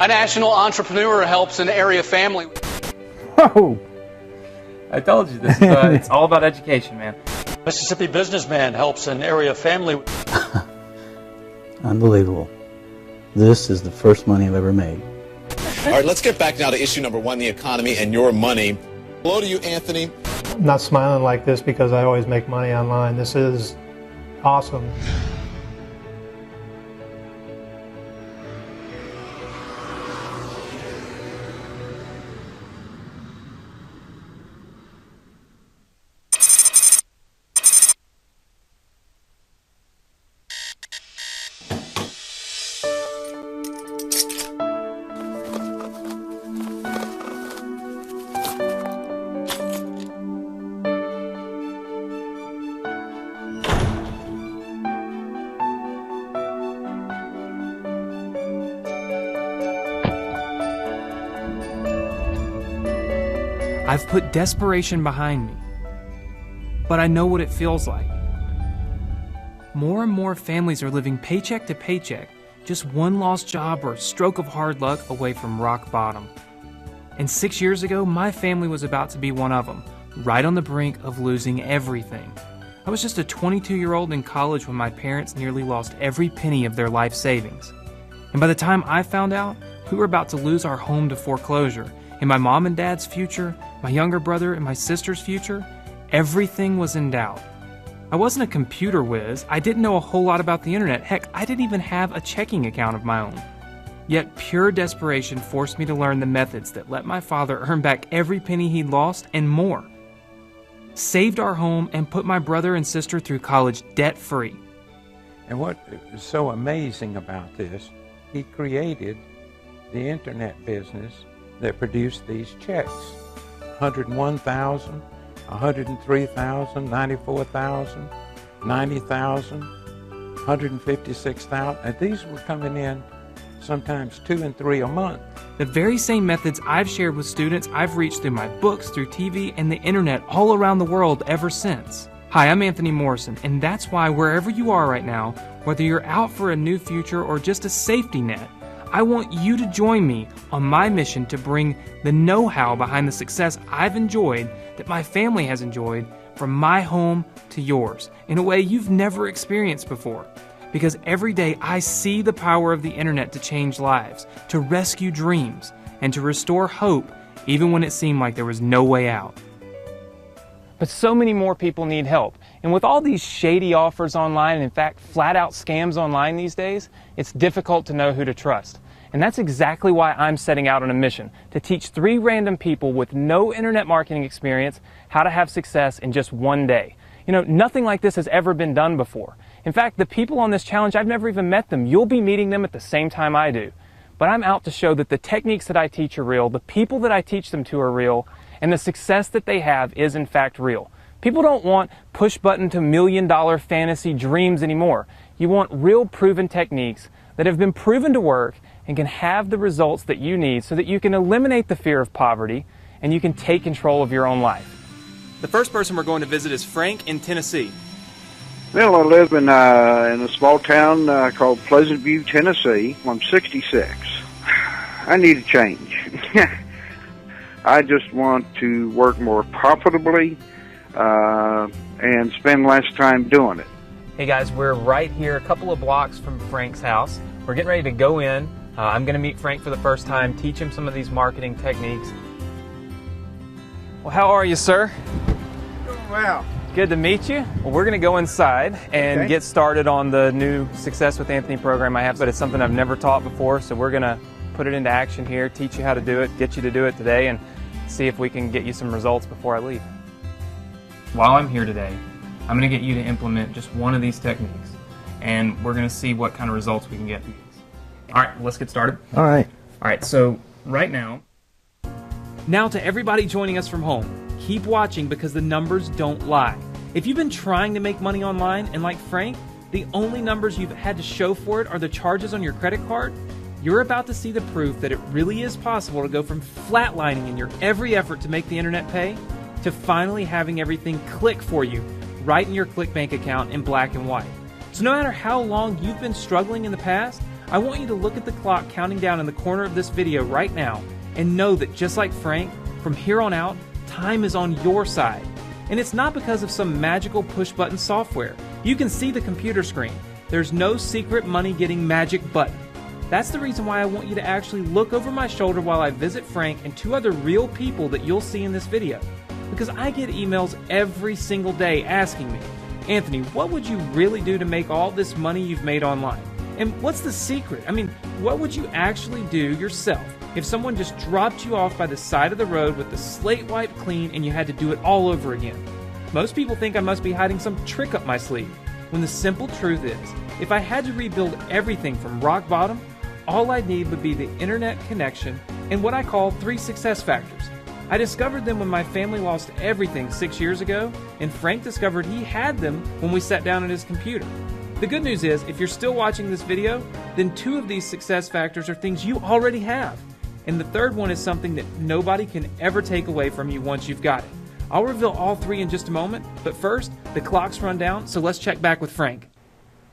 A national entrepreneur helps an area family. Whoa! I told you, this is, it's all about education, man. Mississippi businessman helps an area family. Unbelievable. This is the first money I've ever made. All right, let's get back now to issue number one, the economy and your money. Hello to you, Anthony. I'm not smiling like this because I always make money online. This is awesome. I've put desperation behind me, but I know what it feels like. More and more families are living paycheck to paycheck, just one lost job or stroke of hard luck away from rock bottom. And 6 years ago, my family was about to be one of them, right on the brink of losing everything. I was just a 22-year-old in college when my parents nearly lost every penny of their life savings. And by the time I found out, we were about to lose our home to foreclosure, and my mom and dad's future, my younger brother and my sister's future, everything was in doubt. I wasn't a computer whiz. I didn't know a whole lot about the internet. Heck, I didn't even have a checking account of my own. Yet pure desperation forced me to learn the methods that let my father earn back every penny he'd lost and more. Saved our home and put my brother and sister through college debt-free. And what is so amazing about this, he created the internet business that produced these checks. 101,000, 103,000, 94,000, 90,000, 156,000. And these were coming in sometimes 2 and 3 a month. The very same methods I've shared with students, I've reached through my books, through TV, and the internet all around the world ever since. Hi, I'm Anthony Morrison, and that's why wherever you are right now, whether you're out for a new future or just a safety net, I want you to join me on my mission to bring the know-how behind the success I've enjoyed, that my family has enjoyed, from my home to yours, in a way you've never experienced before. Because every day I see the power of the internet to change lives, to rescue dreams, and to restore hope, even when it seemed like there was no way out. But so many more people need help. And with all these shady offers online, and in fact, flat-out scams online these days, it's difficult to know who to trust. And that's exactly why I'm setting out on a mission to teach 3 random people with no internet marketing experience how to have success in just one day. You know, nothing like this has ever been done before. In fact, the people on this challenge, I've never even met them. You'll be meeting them at the same time I do. But I'm out to show that the techniques that I teach are real, the people that I teach them to are real, and the success that they have is in fact real. People don't want push-button to million-dollar fantasy dreams anymore. You want real proven techniques that have been proven to work and can have the results that you need so that you can eliminate the fear of poverty and you can take control of your own life. The first person we're going to visit is Frank in Tennessee. Well, I live in a small town called Pleasant View, Tennessee. I'm 66. I need a change. I just want to work more profitably and spend less time doing it. Hey guys, we're right here a couple of blocks from Frank's house. We're getting ready to go in. I'm going to meet Frank for the first time, teach him some of these marketing techniques. Well, how are you, sir? Doing well. Good to meet you. Well, we're going to go inside and get started on the new Success with Anthony program I have, but it's something I've never taught before, so we're going to put it into action here, teach you how to do it, get you to do it today, and see if we can get you some results before I leave. While I'm here today, I'm going to get you to implement just one of these techniques, and we're going to see what kind of results we can get. All right, let's get started. All right. All right, so right now to everybody joining us from home, keep watching because the numbers don't lie. If you've been trying to make money online and like Frank, the only numbers you've had to show for it are the charges on your credit card, you're about to see the proof that it really is possible to go from flatlining in your every effort to make the internet pay to finally having everything click for you right in your ClickBank account in black and white. So no matter how long you've been struggling in the past, I want you to look at the clock counting down in the corner of this video right now and know that just like Frank, from here on out, time is on your side. And it's not because of some magical push-button software. You can see the computer screen. There's no secret money-getting magic button. That's the reason why I want you to actually look over my shoulder while I visit Frank and 2 other real people that you'll see in this video. Because I get emails every single day asking me, Anthony, what would you really do to make all this money you've made online? And what's the secret? I mean, what would you actually do yourself if someone just dropped you off by the side of the road with the slate wiped clean and you had to do it all over again? Most people think I must be hiding some trick up my sleeve, when the simple truth is, if I had to rebuild everything from rock bottom, all I'd need would be the internet connection and what I call 3 success factors. I discovered them when my family lost everything 6 years ago, and Frank discovered he had them when we sat down at his computer. The good news is, if you're still watching this video, then 2 of these success factors are things you already have. And the 3rd one is something that nobody can ever take away from you once you've got it. I'll reveal all 3 in just a moment, but first, the clock's run down, so let's check back with Frank.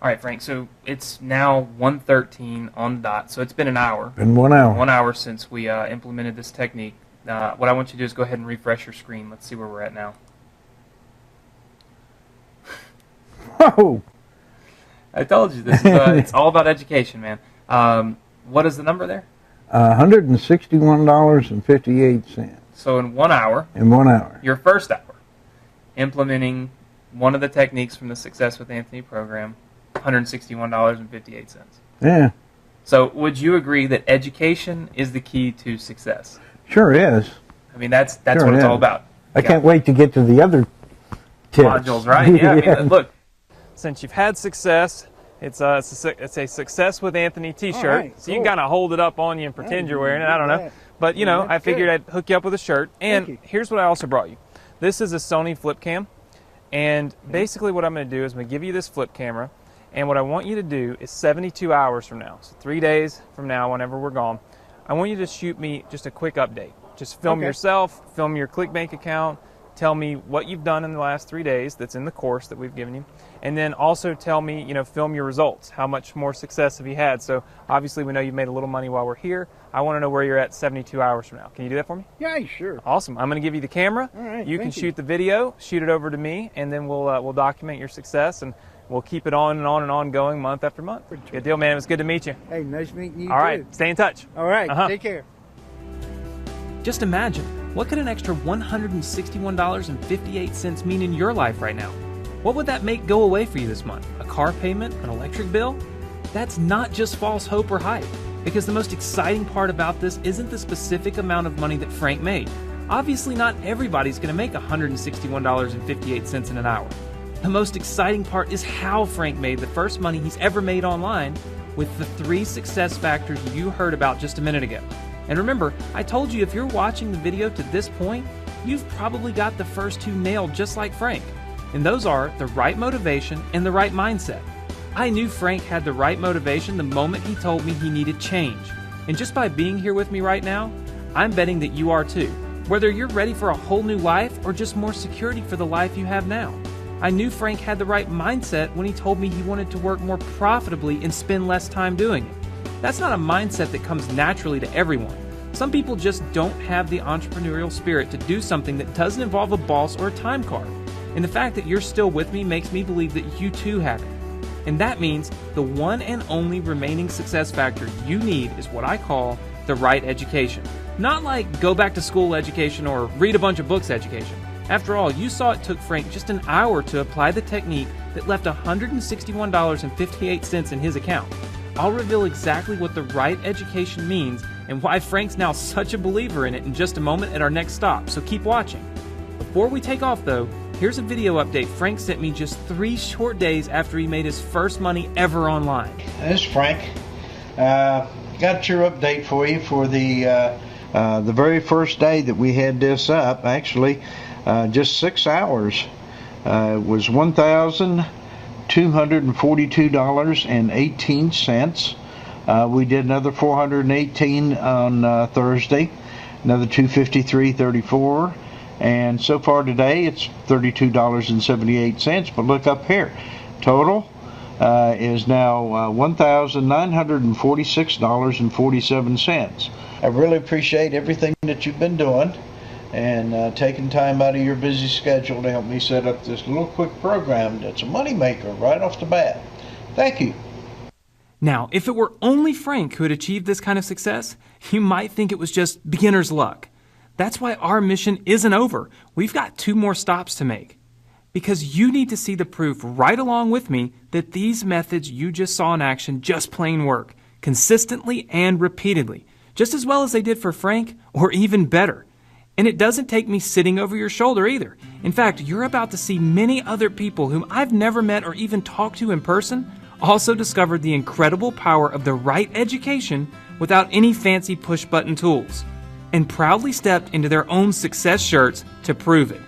All right, Frank, so it's now 1:13 on the dot, so it's been an hour. In 1 hour. 1 hour since we implemented this technique. What I want you to do is go ahead and refresh your screen. Let's see where we're at now. Whoa! I told you, this is, it's all about education, man. What is the number there? $161.58. So in 1 hour, In 1 hour. your first hour, implementing one of the techniques from the Success with Anthony program, $161.58. Yeah, So would you agree that education is the key to success? sure is. I mean, that's Sure what it's is. all about. I can't wait to get to the other tips. Modules, right? Yeah, I mean, look. Since you've had success, it's a Success with Anthony t-shirt, All right, so you can kind of hold it up on you and pretend you're wearing it. I don't know. But, you know, I figured I'd hook you up with a shirt. And here's what I also brought you. This is a Sony flip cam. And basically what I'm going to do is I'm going to give you this flip camera. And what I want you to do is 72 hours from now, so 3 days from now, whenever we're gone, I want you to shoot me just a quick update. Just film yourself, film your ClickBank account, tell me what you've done in the last 3 days that's in the course that we've given you. And then also tell me, you know, film your results. How much more success have you had? So obviously we know you've made a little money while we're here. I want to know where you're at 72 hours from now. Can you do that for me? Yeah, sure. Awesome. I'm going to give you the camera. All right, You can thank you. shoot the video, shoot it over to me, and then we'll document your success, and we'll keep it on and on and on going month after month. Good deal, man. It was good to meet you. Hey, nice meeting you All right. Stay in touch. All right, Uh-huh. take care. Just imagine, what could an extra $161.58 mean in your life right now? What would that make go away for you this month? A car payment? An electric bill? That's not just false hope or hype, because the most exciting part about this isn't the specific amount of money that Frank made. Obviously, not everybody's going to make $161.58 in an hour. The most exciting part is how Frank made the first money he's ever made online with the 3 success factors you heard about just a minute ago. And remember, I told you if you're watching the video to this point, you've probably got the first 2 nailed just like Frank. And those are the right motivation and the right mindset. I knew Frank had the right motivation the moment he told me he needed change. And just by being here with me right now, I'm betting that you are too. Whether you're ready for a whole new life or just more security for the life you have now. I knew Frank had the right mindset when he told me he wanted to work more profitably and spend less time doing it. That's not a mindset that comes naturally to everyone. Some people just don't have the entrepreneurial spirit to do something that doesn't involve a boss or a time card. And the fact that you're still with me makes me believe that you too have it. And that means the one and only remaining success factor you need is what I call the right education. Not like go back to school education or read a bunch of books education. After all, you saw it took Frank just an hour to apply the technique that left $161.58 in his account. I'll reveal exactly what the right education means and why Frank's now such a believer in it in just a moment at our next stop, so keep watching. Before we take off though, here's a video update Frank sent me just 3 short days after he made his first money ever online. This is Frank. Got your update for you for the very first day that we had this up. Actually, just 6 hours. It was $1,242.18. We did another 418 on Thursday, another 253.34, and so far today it's $32.78. But look up here, total is now $1,946.47. I really appreciate everything that you've been doing and taking time out of your busy schedule to help me set up this little quick program that's a moneymaker right off the bat. Thank you. Now, if it were only Frank who had achieved this kind of success, you might think it was just beginner's luck. That's why our mission isn't over. We've got 2 more stops to make. Because you need to see the proof right along with me that these methods you just saw in action just plain work, consistently and repeatedly, just as well as they did for Frank, or even better. And it doesn't take me sitting over your shoulder either. In fact, you're about to see many other people whom I've never met or even talked to in person also discovered the incredible power of the right education without any fancy push-button tools, and proudly stepped into their own success shirts to prove it.